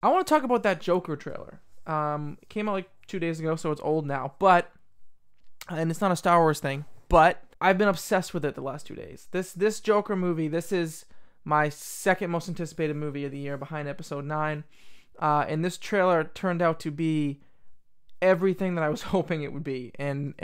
I want to talk about that Joker trailer. It came out like 2 days ago, so it's old now. And it's not a Star Wars thing, but I've been obsessed with it the last 2 days. This Joker movie, this is my second most anticipated movie of the year behind Episode 9. And this trailer turned out to be everything that I was hoping it would be, and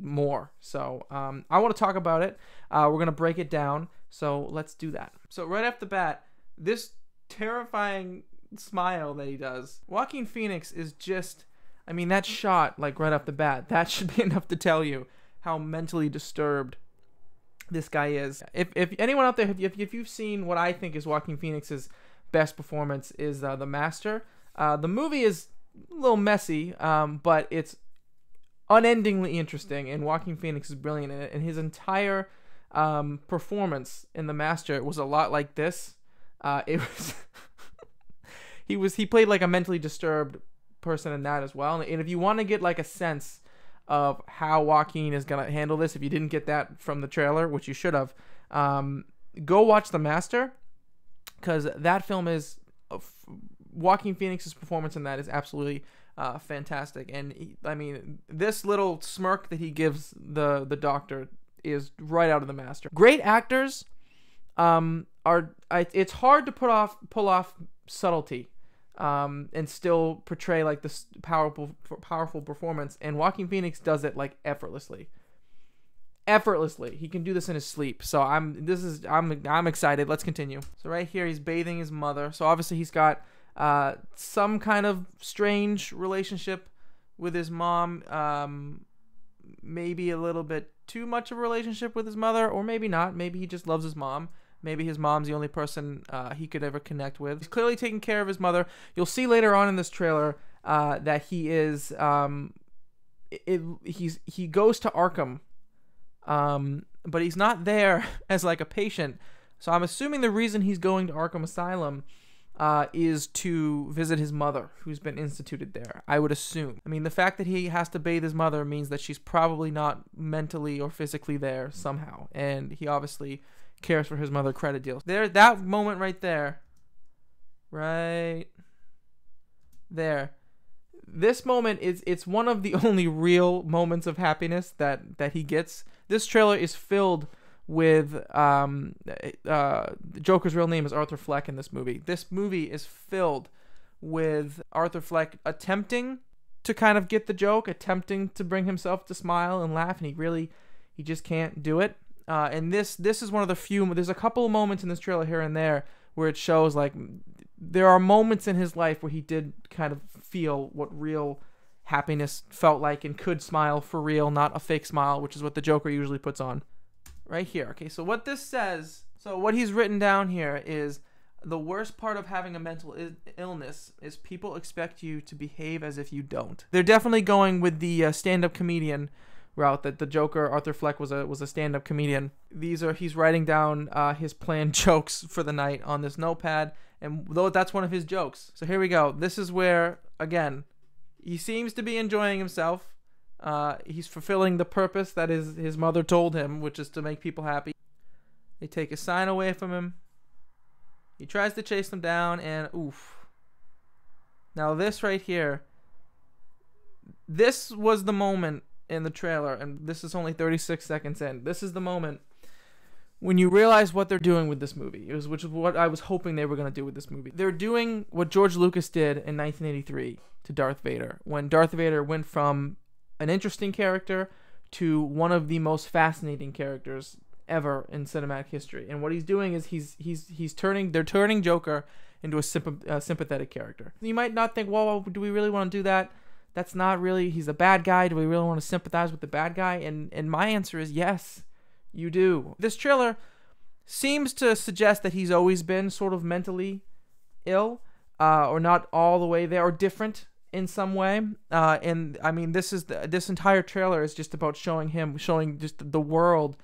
more. So I want to talk about it. We're going to break it down. So let's do that. So right off the bat, this terrifying smile that he does. Joaquin Phoenix is just, I mean, that shot, like right off the bat, that should be enough to tell you how mentally disturbed this guy is. If anyone out there, if you've seen what I think is Joaquin Phoenix's best performance is The Master. The movie is a little messy, but it's unendingly interesting, and Joaquin Phoenix is brilliant in it, and his entire performance in The Master was a lot like this. It was he played like a mentally disturbed person in that as well. And if you want to get like a sense of how Joaquin is gonna handle this, if you didn't get that from the trailer, which you should have, go watch The Master, because that film is Joaquin Phoenix's performance in that is absolutely fantastic. And I mean, this little smirk that he gives the doctor is right out of The Master. Great actors it's hard to pull off subtlety and still portray like this powerful performance, and Joaquin Phoenix does it like effortlessly. He can do this in his sleep. So I'm excited. Let's continue. So right here he's bathing his mother. So obviously he's got some kind of strange relationship with his mom, maybe a little bit too much of a relationship with his mother, or maybe not. Maybe he just loves his mom. Maybe his mom's the only person he could ever connect with. He's clearly taking care of his mother. You'll see later on in this trailer that he is he goes to Arkham, but he's not there as like a patient. So I'm assuming the reason he's going to Arkham Asylum is to visit his mother, who's been instituted there, I would assume. I mean, the fact that he has to bathe his mother means that she's probably not mentally or physically there somehow, and he obviously cares for his mother. Credit deal. There, that moment right there. This moment it's one of the only real moments of happiness that he gets. This trailer is filled with Joker's real name is Arthur Fleck in this movie. This movie is filled with Arthur Fleck attempting to kind of get the joke, attempting to bring himself to smile and laugh, and he just can't do it. And this is one of the few. There's a couple of moments in this trailer here and there where it shows like there are moments in his life where he did kind of feel what real happiness felt like and could smile for real, not a fake smile, which is what the Joker usually puts on. Right here. Okay, so what this says, so what he's written down here is the worst part of having a mental illness is people expect you to behave as if you don't. They're definitely going with the stand-up comedian route, that the Joker, Arthur Fleck, was a stand-up comedian. He's writing down his planned jokes for the night on this notepad, and though that's one of his jokes. So here we go. This is where, again, he seems to be enjoying himself. He's fulfilling the purpose that his mother told him, which is to make people happy. They take his sign away from him. He tries to chase them down, and oof. Now this right here, this was the moment in the trailer, and this is only 36 seconds in. This is the moment when you realize what they're doing with this movie, which is what I was hoping they were going to do with this movie. They're doing what George Lucas did in 1983 to Darth Vader, when Darth Vader went from an interesting character to one of the most fascinating characters ever in cinematic history. And what he's doing is they're turning Joker into a sympathetic character. You might not think, well, do we really want to do that? That's not really, he's a bad guy. Do we really want to sympathize with the bad guy? And my answer is yes, you do. This trailer seems to suggest that he's always been sort of mentally ill, or not all the way there, or different in some way. And I mean, this entire trailer is just about showing just the world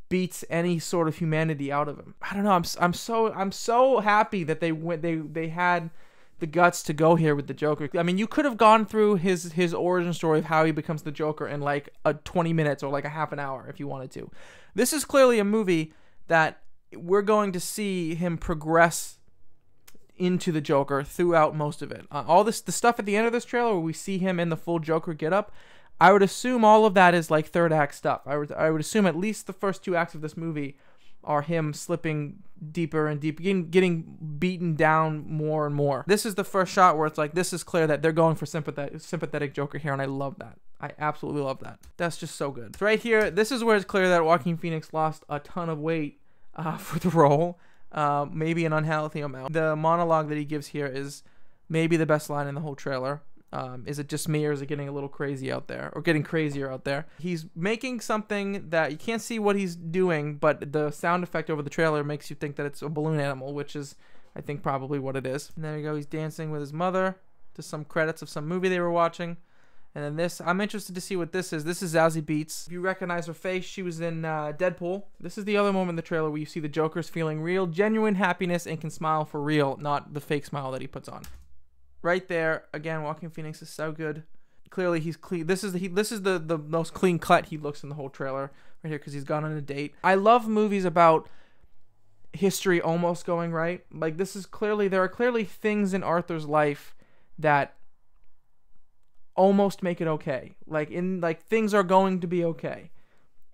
beats any sort of humanity out of him. I don't know. I'm so happy that they had the guts to go here with the Joker. I mean, you could have gone through his origin story of how he becomes the Joker in like 20 minutes or like a half an hour if you wanted to. This is clearly a movie that we're going to see him progress into the Joker throughout most of it. All the stuff at the end of this trailer where we see him in the full Joker getup, I would assume all of that is like third act stuff. I would assume at least the first 2 acts of this movie are him slipping deeper and deeper, getting beaten down more and more. This is the first shot where it's like, this is clear that they're going for sympathetic Joker here, and I love that. I absolutely love that. That's just so good. So right here, this is where it's clear that Joaquin Phoenix lost a ton of weight for the role, maybe an unhealthy amount. The monologue that he gives here is maybe the best line in the whole trailer. Is it just me, or is it getting a little crazy out there, or getting crazier out there? He's making something that you can't see what he's doing, but the sound effect over the trailer makes you think that it's a balloon animal, which is, I think, probably what it is. And there you go, he's dancing with his mother to some credits of some movie they were watching. And then this, I'm interested to see what this is. This is Zazie Beetz. If you recognize her face, she was in Deadpool. This is the other moment in the trailer where you see the Joker's feeling real, genuine happiness and can smile for real, not the fake smile that he puts on. Right there, again, Joaquin Phoenix is so good. Clearly, he's clean. This is the most clean cut he looks in the whole trailer right here, because he's gone on a date. I love movies about history almost going right. Like, this is clearly, there are clearly things in Arthur's life that almost make it okay. Like things are going to be okay,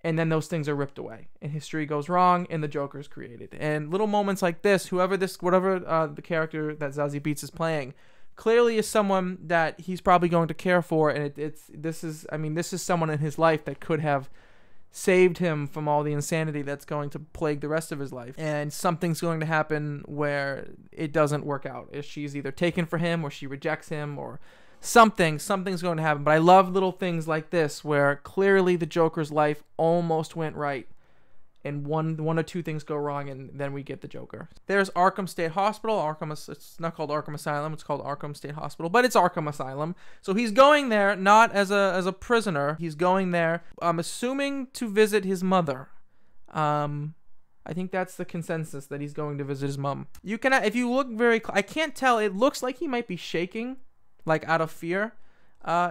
and then those things are ripped away, and history goes wrong, and the Joker's created. And little moments like this, whatever the character that Zazie Beetz is playing, clearly is someone that he's probably going to care for, and this is someone in his life that could have saved him from all the insanity that's going to plague the rest of his life. And something's going to happen where it doesn't work out. She's either taken for him, or she rejects him, or something's going to happen. But I love little things like this where clearly the Joker's life almost went right, and one or two things go wrong, and then we get the Joker. There's Arkham State Hospital. It's not called Arkham Asylum, it's called Arkham State Hospital, but it's Arkham Asylum. So he's going there not as a prisoner. He's going there, I'm assuming, to visit his mother. I think that's the consensus, that he's going to visit his mom. You can, if you look I can't tell. It looks like he might be shaking, like out of fear.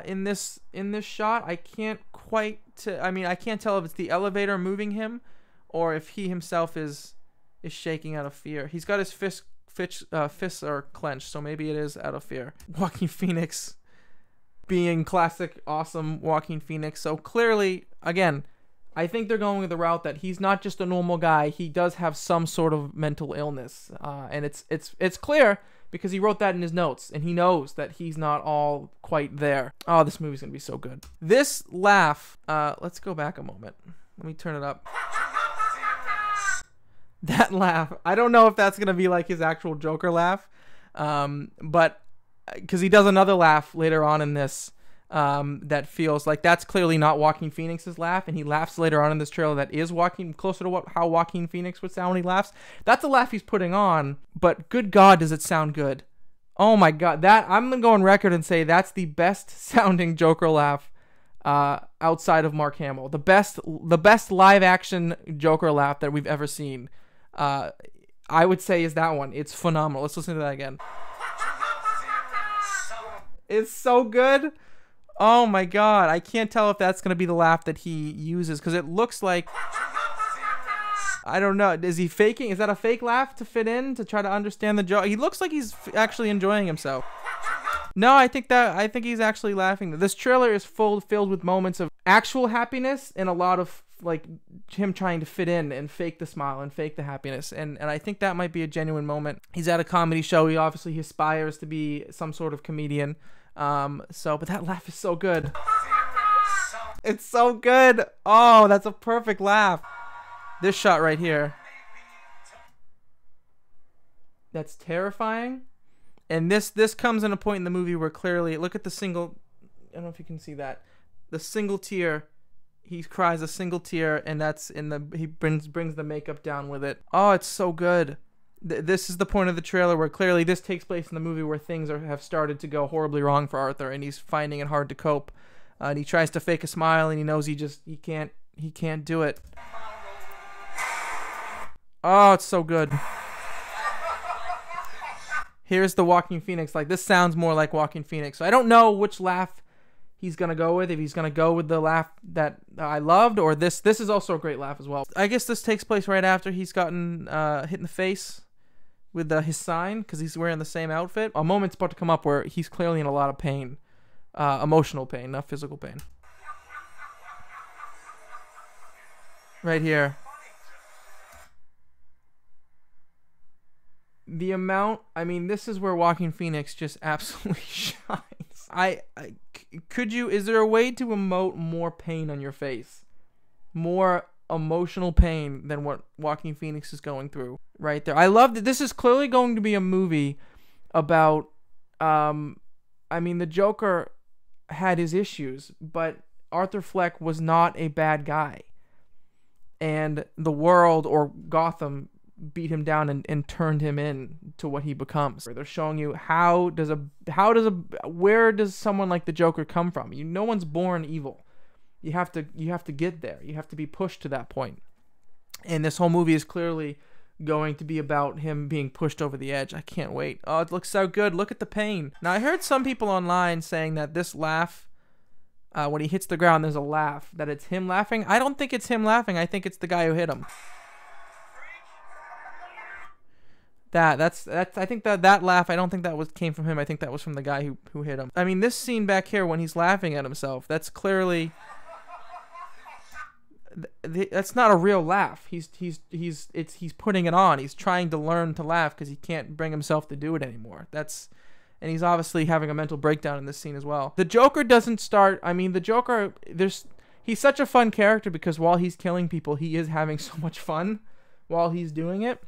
In this shot, I can't quite. I can't tell if it's the elevator moving him, or if he himself is shaking out of fear. He's got his fists are clenched, so maybe it is out of fear. Joaquin Phoenix being classic, awesome Joaquin Phoenix. So clearly, again, I think they're going with the route that he's not just a normal guy. He does have some sort of mental illness, and it's clear because he wrote that in his notes, and he knows that he's not all quite there. Oh, this movie's gonna be so good. This laugh. Let's go back a moment. Let me turn it up. That laugh, I don't know if that's going to be like his actual Joker laugh, but because he does another laugh later on in this that feels like that's clearly not Joaquin Phoenix's laugh, and he laughs later on in this trailer that is closer to how Joaquin Phoenix would sound when he laughs. That's a laugh he's putting on, but good God, does it sound good. Oh my God, I'm going to go on record and say that's the best sounding Joker laugh outside of Mark Hamill. The best live action Joker laugh that we've ever seen. I would say is that one. It's phenomenal. Let's listen to that again. It's so good. Oh my God. I can't tell if that's going to be the laugh that he uses, because it looks like, I don't know. Is he faking? Is that a fake laugh to fit in, to try to understand the joke? He looks like he's actually enjoying himself. No, I think he's actually laughing. This trailer is filled with moments of actual happiness and a lot of like him trying to fit in and fake the smile and fake the happiness, and I think that might be a genuine moment. He's at a comedy show. He obviously aspires to be some sort of comedian. But that laugh is so good. It's so good. Oh, that's a perfect laugh. This shot right here. That's terrifying. And this comes in a point in the movie where clearly, look at the single, I don't know if you can see that, the single tear. He cries a single tear, and that's he brings the makeup down with it. Oh, it's so good. This is the point of the trailer where clearly this takes place in the movie where things have started to go horribly wrong for Arthur, and he's finding it hard to cope. And he tries to fake a smile, and he knows he can't do it. Oh, it's so good. Here's the Joaquin Phoenix. Like, this sounds more like Joaquin Phoenix. So I don't know which laugh he's going to go with. If he's going to go with the laugh that I loved, or this. This is also a great laugh as well. I guess this takes place right after he's gotten hit in the face with his sign because he's wearing the same outfit. A moment's about to come up where he's clearly in a lot of pain. Emotional pain, not physical pain. Right here. The amount, I mean, this is where Joaquin Phoenix just absolutely shines. Is there a way to emote more pain on your face? More emotional pain than what Joaquin Phoenix is going through right there. I love that this is clearly going to be a movie about, I mean, the Joker had his issues, but Arthur Fleck was not a bad guy. And the world, or Gotham, beat him down and turned him in to what he becomes. They're showing you where does someone like the Joker come from? No one's born evil. You have to get there. You have to be pushed to that point. And this whole movie is clearly going to be about him being pushed over the edge. I can't wait. Oh, it looks so good. Look at the pain. Now, I heard some people online saying that this laugh, when he hits the ground, there's a laugh, that it's him laughing. I don't think it's him laughing. I think it's the guy who hit him. That's I think that laugh, I don't think that came from him. I think that was from the guy who hit him. I mean, this scene back here when he's laughing at himself, that's clearly, that's not a real laugh. He's putting it on. He's trying to learn to laugh because he can't bring himself to do it anymore. And he's obviously having a mental breakdown in this scene as well. The Joker doesn't start, I mean, the Joker, he's such a fun character because while he's killing people, he is having so much fun while he's doing it.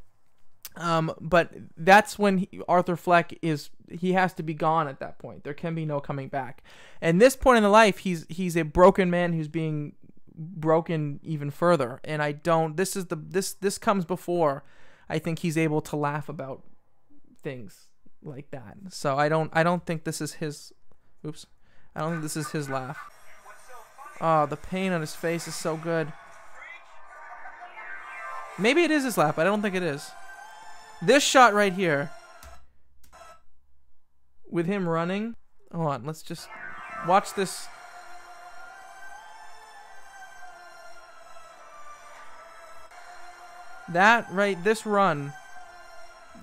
But that's when Arthur Fleck he has to be gone at that point. There can be no coming back. And this point in the life, he's a broken man who's being broken even further. And this comes before I think he's able to laugh about things like that. So I don't think this is his, I don't think this is his laugh. Oh, the pain on his face is so good. Maybe it is his laugh, but I don't think it is. This shot right here, with him running. Hold on, let's just watch this. This run,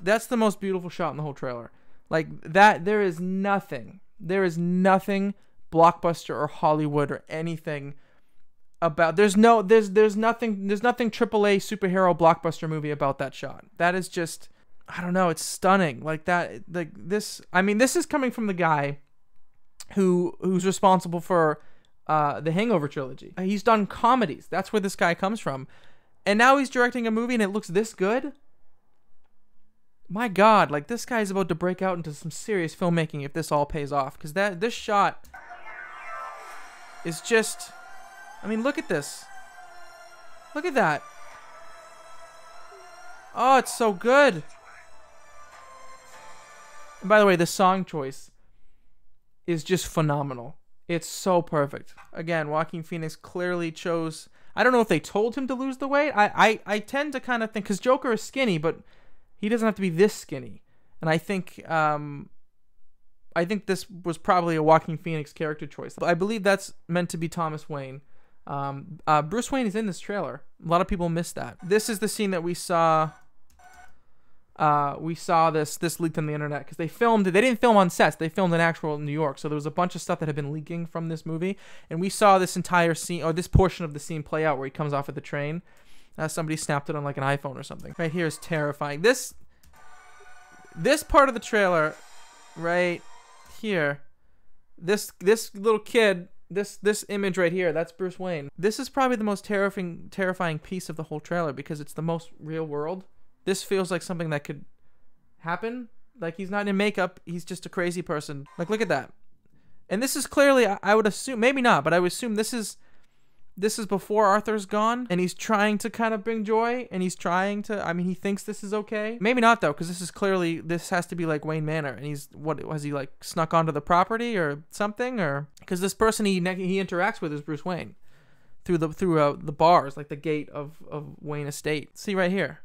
that's the most beautiful shot in the whole trailer. Like that, there is nothing blockbuster or Hollywood or anything about, there's nothing AAA superhero blockbuster movie about that shot. That is just, I don't know, it's stunning. Like that, like this, I mean, this is coming from the guy who's responsible for the Hangover trilogy. He's done comedies. That's where this guy comes from. And now he's directing a movie and it looks this good? My God, like this guy's about to break out into some serious filmmaking if this all pays off. Because this shot is just, I mean, look at this. Look at that. Oh, it's so good. And by the way, the song choice is just phenomenal. It's so perfect. Again, Joaquin Phoenix clearly chose, I don't know if they told him to lose the weight. I tend to kind of think, because Joker is skinny, but he doesn't have to be this skinny. And I think this was probably a Joaquin Phoenix character choice. I believe that's meant to be Thomas Wayne. Bruce Wayne is in this trailer. A lot of people missed that. This is the scene that we saw. We saw this leaked on the internet because they filmed it. They didn't film on sets. They filmed in actual New York. So there was a bunch of stuff that had been leaking from this movie, and we saw this entire scene, or this portion of the scene, play out where he comes off of the train. Somebody snapped it on like an iPhone or something. Right here is terrifying. This part of the trailer, right here, this little kid. This image right here, that's Bruce Wayne. This is probably the most terrifying piece of the whole trailer because it's the most real world. This feels like something that could happen. Like he's not in makeup, he's just a crazy person. Like look at that. And this is clearly, I would assume, maybe not, but I would assume this is before Arthur's gone and he's trying to kind of bring joy and he's trying to, I mean, he thinks this is okay. Maybe not though, because this has to be like Wayne Manor, and has he like snuck onto the property or something, or because this person he interacts with is Bruce Wayne through the bars, like the gate of Wayne Estate. See right here.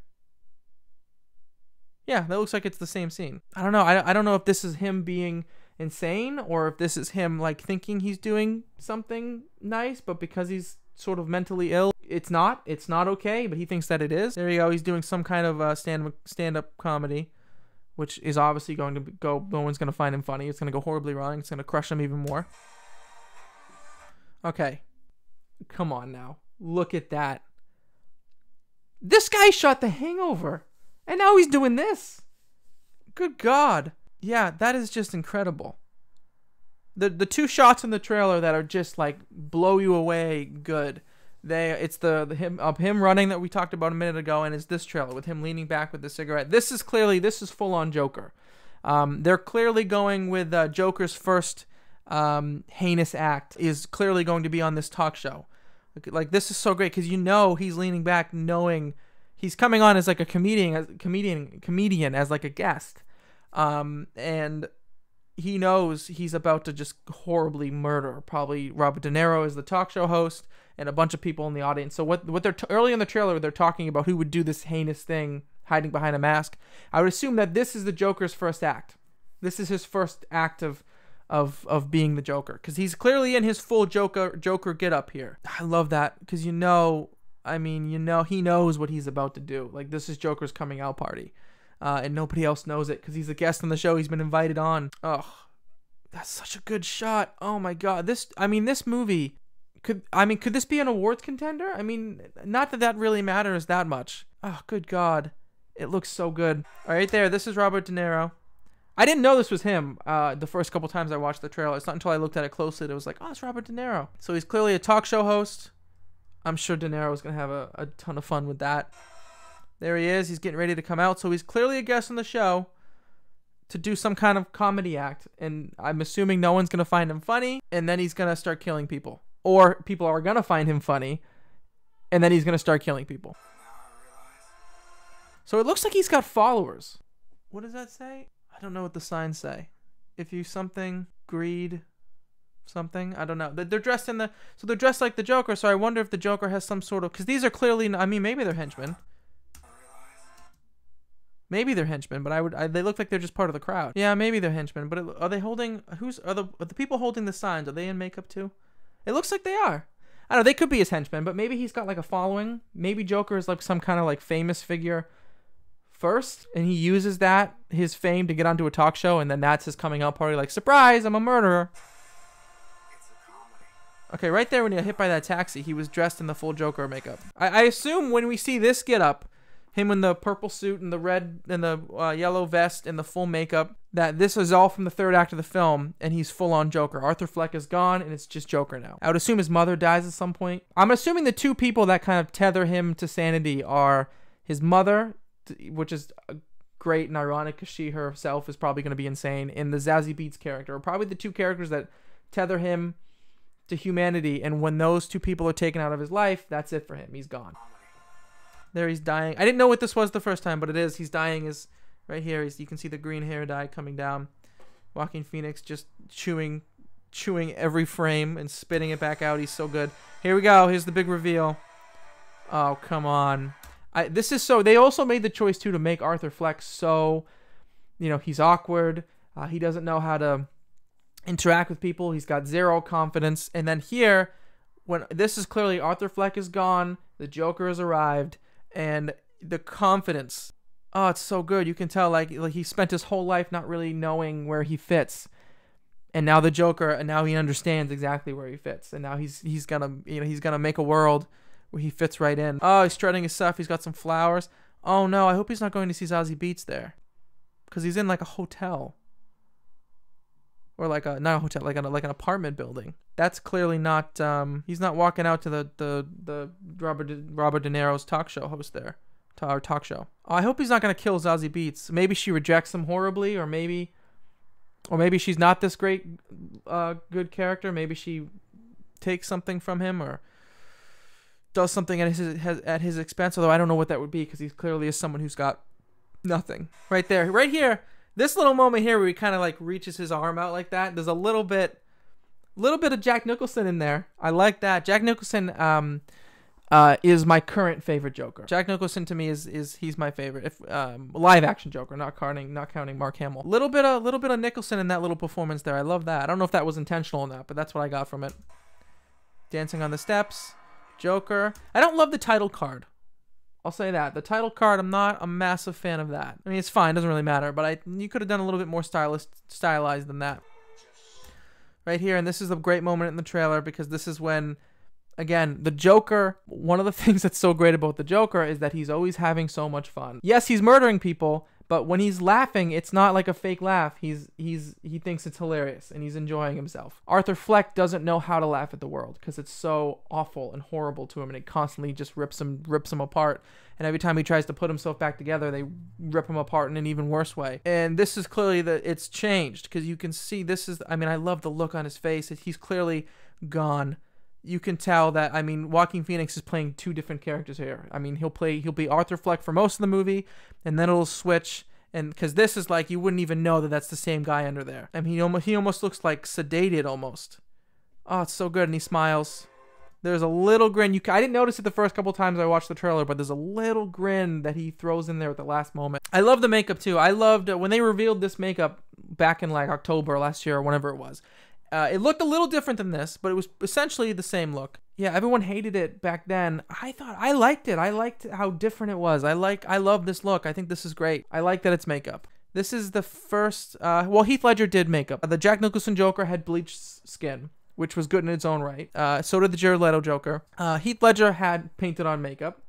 Yeah, that looks like it's the same scene. I don't know. I don't know if this is him being insane or if this is him like thinking he's doing something nice, but because he's sort of mentally ill, it's not okay, but he thinks that it is. There you go. He's doing some kind of stand-up comedy. which is obviously going to go. No one's going to find him funny. It's going to go horribly wrong. It's going to crush him even more. Okay. Come on now. Look at that. This guy shot The Hangover. And now he's doing this. Good God. Yeah, that is just incredible. The two shots in the trailer that are just like blow you away good. It's him running that we talked about a minute ago, and it's this trailer with him leaning back with the cigarette. This is full on Joker. They're clearly going with Joker's first heinous act is clearly going to be on this talk show. Like this is so great because he's leaning back knowing he's coming on as like a comedian as like a guest, and he knows he's about to just horribly murder probably Robert De Niro as the talk show host and a bunch of people in the audience. So what they're early in the trailer, they're talking about who would do this heinous thing hiding behind a mask. I would assume that this is the Joker's first act. This is his first act of being the Joker, because he's clearly in his full Joker get up here. I love that because he knows what he's about to do. Like this is Joker's coming out party. And nobody else knows it because he's a guest on the show. He's been invited on. Oh, that's such a good shot. Oh my God. This movie could this be an awards contender? I mean, not that really matters that much. Oh, good God. It looks so good. All right, there. This is Robert De Niro. I didn't know this was him the first couple times I watched the trailer. It's not until I looked at it closely that it was like, oh, it's Robert De Niro. So he's clearly a talk show host. I'm sure De Niro is going to have a ton of fun with that. There he is. He's getting ready to come out. So he's clearly a guest on the show to do some kind of comedy act. And I'm assuming no one's going to find him funny. And then he's going to start killing people. Or people are going to find him funny. And then he's going to start killing people. So it looks like he's got followers. What does that say? I don't know what the signs say. If you something, greed, something. I don't know. They're dressed they're dressed like the Joker. So I wonder if the Joker has some sort of... Because these are clearly... maybe they're henchmen. Maybe they're henchmen, but they look like they're just part of the crowd. Yeah, maybe they're henchmen, but are they holding... Are the people holding the signs, are they in makeup too? It looks like they are. I don't know, they could be his henchmen, but maybe he's got like a following. Maybe Joker is like some kind of like famous figure first, and he uses his fame to get onto a talk show, and then that's his coming out party, like, surprise, I'm a murderer. Okay, right there when he got hit by that taxi, he was dressed in the full Joker makeup. I assume when we see this get up, him in the purple suit and the red and the yellow vest and the full makeup, that this is all from the third act of the film, and he's full on Joker. Arthur Fleck is gone, and it's just Joker now. I would assume his mother dies at some point. I'm assuming the two people that kind of tether him to sanity are his mother, which is great and ironic because she herself is probably going to be insane, and the Zazie Beetz character are probably the two characters that tether him to humanity, and when those two people are taken out of his life, that's it for him. He's gone. There, he's dying. I didn't know what this was the first time, but it is. He's dying. Is right here. You can see the green hair dye coming down. Joaquin Phoenix just chewing every frame and spitting it back out. He's so good. Here we go. Here's the big reveal. Oh, come on. They also made the choice too to make Arthur Fleck so, he's awkward. He doesn't know how to interact with people. He's got zero confidence. And then here, when this is clearly Arthur Fleck is gone, the Joker has arrived. And the confidence, oh, it's so good. You can tell like he spent his whole life not really knowing where he fits, and now the Joker, and now he understands exactly where he fits, and now he's gonna make a world where he fits right in. Oh, he's strutting his stuff. He's got some flowers. Oh no, I hope he's not going to see Zazie Beetz there, because he's in like a hotel, or like not a hotel, like an apartment building. That's clearly not. He's not walking out to the Robert De Niro's talk show host there, to our talk show. Oh, I hope he's not gonna kill Zazie Beetz. Maybe she rejects him horribly, or maybe she's not this great, good character. Maybe she takes something from him or does something at his expense. Although I don't know what that would be, because he clearly is someone who's got nothing. Right there, right here. This little moment here where he kind of like reaches his arm out like that. There's a little bit of Jack Nicholson in there. I like that. Jack Nicholson is my current favorite Joker. Jack Nicholson to me he's my favorite. If live action Joker, not counting Mark Hamill. Little bit of Nicholson in that little performance there. I love that. I don't know if that was intentional or not, but that's what I got from it. Dancing on the steps, Joker. I don't love the title card. I'll say that. The title card, I'm not a massive fan of that. I mean, it's fine, doesn't really matter, but you could have done a little bit more stylized than that. Right here, and this is a great moment in the trailer because this is when, again, the Joker, one of the things that's so great about the Joker is that he's always having so much fun. Yes, he's murdering people, but when he's laughing, it's not like a fake laugh. He thinks it's hilarious and he's enjoying himself. Arthur Fleck doesn't know how to laugh at the world because it's so awful and horrible to him, and it constantly just rips him apart. And every time he tries to put himself back together, they rip him apart in an even worse way. And this is clearly that it's changed because you can see I love the look on his face. He's clearly gone. You can tell that, Joaquin Phoenix is playing two different characters here. He'll be Arthur Fleck for most of the movie, and then it'll switch, and because this is like, you wouldn't even know that that's the same guy under there. He almost looks like sedated almost. Oh, it's so good, and he smiles. There's a little grin. I didn't notice it the first couple times I watched the trailer, but there's a little grin that he throws in there at the last moment. I love the makeup too. I loved when they revealed this makeup back in like October last year or whenever it was. It looked a little different than this, but it was essentially the same look. Yeah, everyone hated it back then. I liked it. I liked how different it was. I love this look. I think this is great. I like that it's makeup. This is the first, Heath Ledger did makeup. The Jack Nicholson Joker had bleached skin, which was good in its own right. So did the Jared Leto Joker. Heath Ledger had painted on makeup,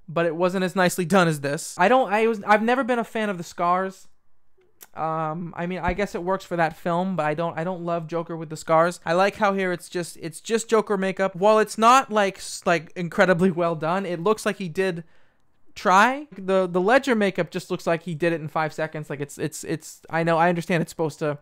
but it wasn't as nicely done as this. I've never been a fan of the scars. I guess it works for that film, but I don't love Joker with the scars. I like how here it's just Joker makeup. While it's not like incredibly well done, it looks like he did try. The Ledger makeup just looks like he did it in 5 seconds. Like I understand it's supposed to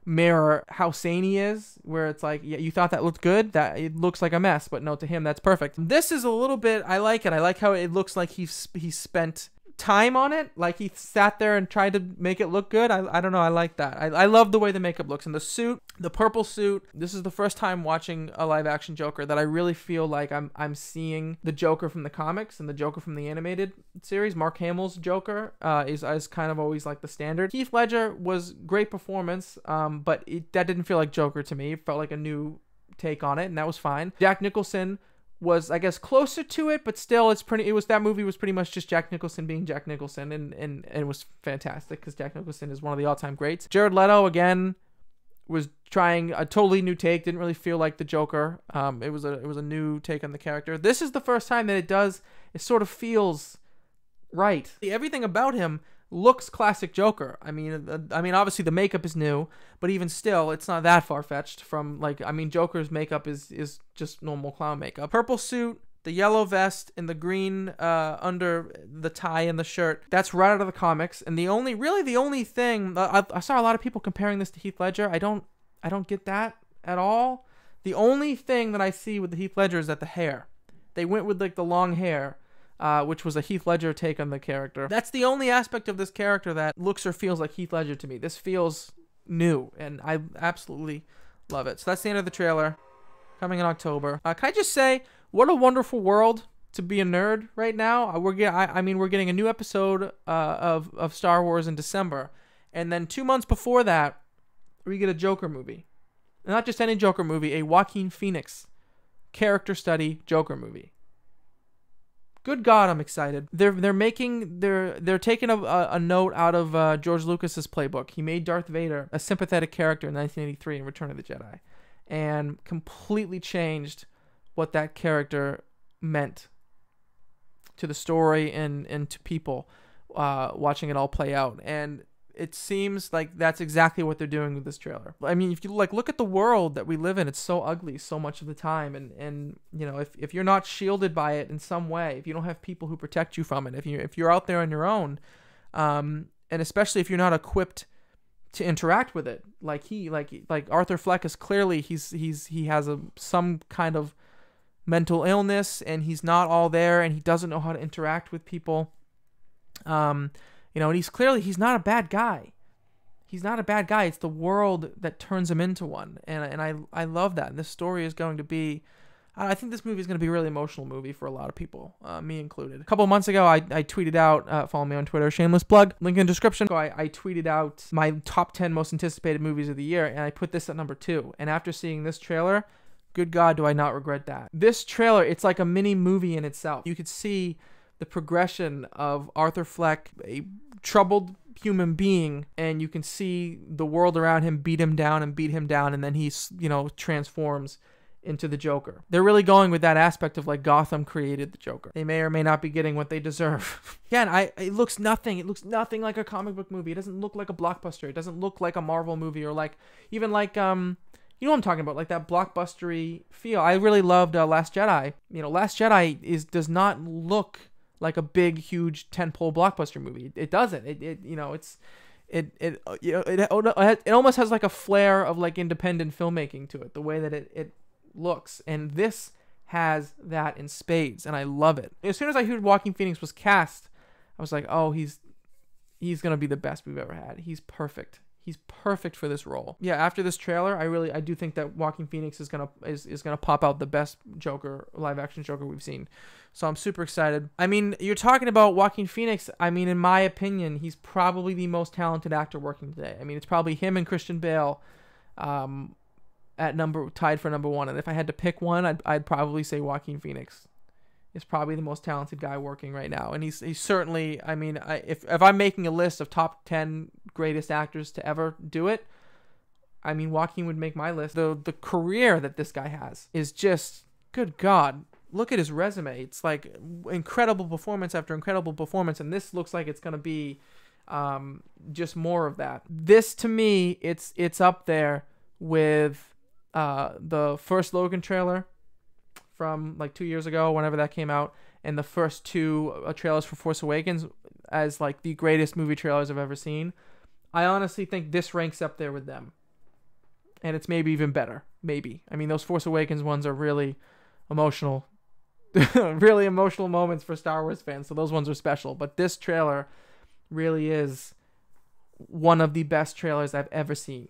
mirror how sane he is, where it's like, yeah, you thought that looked good, that it looks like a mess, but no, to him that's perfect. This is a little bit, I like it. I like how it looks like he spent time on it, like he sat there and tried to make it look good. I don't know, I like that. I love the way the makeup looks, and the suit, the purple suit. This is the first time watching a live action Joker that I really feel like I'm seeing the Joker from the comics and the Joker from the animated series. Mark Hamill's Joker is kind of always like the standard. Heath Ledger was great performance, but that didn't feel like Joker to me. It felt like a new take on it, and that was fine. Jack Nicholson was, I guess, closer to it, but still, that movie was pretty much just Jack Nicholson being Jack Nicholson, and it was fantastic because Jack Nicholson is one of the all-time greats. Jared Leto, again, was trying a totally new take, didn't really feel like the Joker. It was a new take on the character. This is the first time that it sort of feels right. Everything about him looks classic Joker. Obviously the makeup is new, but even still, it's not that far-fetched from, Joker's makeup is just normal clown makeup. Purple suit, the yellow vest, and the green under the tie and the shirt. That's right out of the comics. And the only thing, I saw a lot of people comparing this to Heath Ledger. I don't get that at all. The only thing that I see with the Heath Ledger is that the hair. They went with the long hair, which was a Heath Ledger take on the character. That's the only aspect of this character that looks or feels like Heath Ledger to me. This feels new, and I absolutely love it. So that's the end of the trailer, coming in October. Can I just say, what a wonderful world to be a nerd right now. We're getting a new episode of Star Wars in December, and then 2 months before that, we get a Joker movie. And not just any Joker movie, a Joaquin Phoenix character study Joker movie. Good God, I'm excited. They're taking a note out of George Lucas's playbook. He made Darth Vader a sympathetic character in 1983 in Return of the Jedi, and completely changed what that character meant to the story and to people watching it all play out. And it seems like that's exactly what they're doing with this trailer. If you look at the world that we live in, it's so ugly so much of the time, and if you're not shielded by it in some way, if you don't have people who protect you from it, if you're out there on your own, and especially if you're not equipped to interact with it, like Arthur Fleck is clearly he has some kind of mental illness, and he's not all there, and he doesn't know how to interact with people. And he's not a bad guy. He's not a bad guy. It's the world that turns him into one. And I love that. And this story is going to be, I think this movie is going to be a really emotional movie for a lot of people, me included. A couple of months ago, I tweeted out, follow me on Twitter, shameless plug, link in the description. So I tweeted out my top 10 most anticipated movies of the year, and I put this at number 2. And after seeing this trailer, good God, do I not regret that. This trailer, it's like a mini movie in itself. You could see the progression of Arthur Fleck, a troubled human being, and you can see the world around him beat him down, and then he's, transforms into the Joker. They're really going with that aspect of like Gotham created the Joker. They may or may not be getting what they deserve. Again, it looks nothing like a comic book movie. It doesn't look like a blockbuster. It doesn't look like a Marvel movie, or like even like you know what I'm talking about, like that blockbustery feel. I really loved Last Jedi. Last Jedi does not look like a big, huge tentpole blockbuster movie. It doesn't. It almost has like a flair of like independent filmmaking to it, the way that it looks, and this has that in spades, and I love it. As soon as I heard Joaquin Phoenix was cast, I was like, oh, he's gonna be the best we've ever had. He's perfect. He's perfect for this role. Yeah, after this trailer, I do think that Joaquin Phoenix is gonna pop out the best Joker, live action Joker we've seen. So I'm super excited. I mean, you're talking about Joaquin Phoenix. I mean, in my opinion, he's probably the most talented actor working today. I mean, it's probably him and Christian Bale, tied for number one. And if I had to pick one, I'd probably say Joaquin Phoenix is probably the most talented guy working right now. And he's certainly, I mean, if I'm making a list of top 10 greatest actors to ever do it, I mean, Joaquin would make my list. The career that this guy has is just, good God, look at his resume. It's like incredible performance after incredible performance. And this looks like it's going to be just more of that. This, to me, it's up there with the first Logan trailer from like 2 years ago, whenever that came out, and the first two trailers for Force Awakens as like the greatest movie trailers I've ever seen. I honestly think this ranks up there with them, and it's maybe even better. Maybe. I mean, those Force Awakens ones are really emotional, really emotional moments for Star Wars fans, so those ones are special. But this trailer really is one of the best trailers I've ever seen.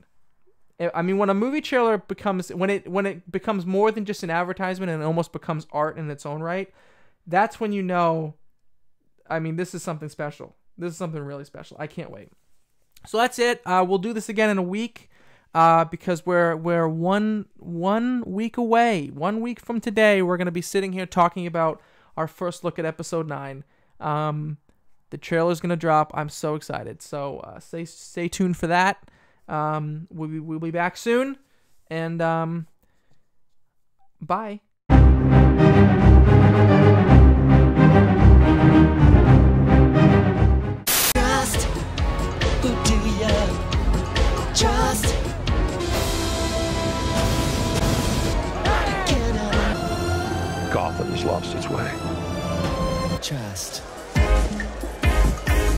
I mean, when a movie trailer becomes, when it becomes more than just an advertisement and it almost becomes art in its own right, that's when you know, I mean, this is something special. This is something really special. I can't wait. So that's it. We'll do this again in a week, because we're one week away. 1 week from today, we're going to be sitting here talking about our first look at episode 9. The trailer's going to drop. I'm so excited. So stay tuned for that. We'll be back soon, and bye. Trust, who do you trust? Gotham's lost its way. Trust.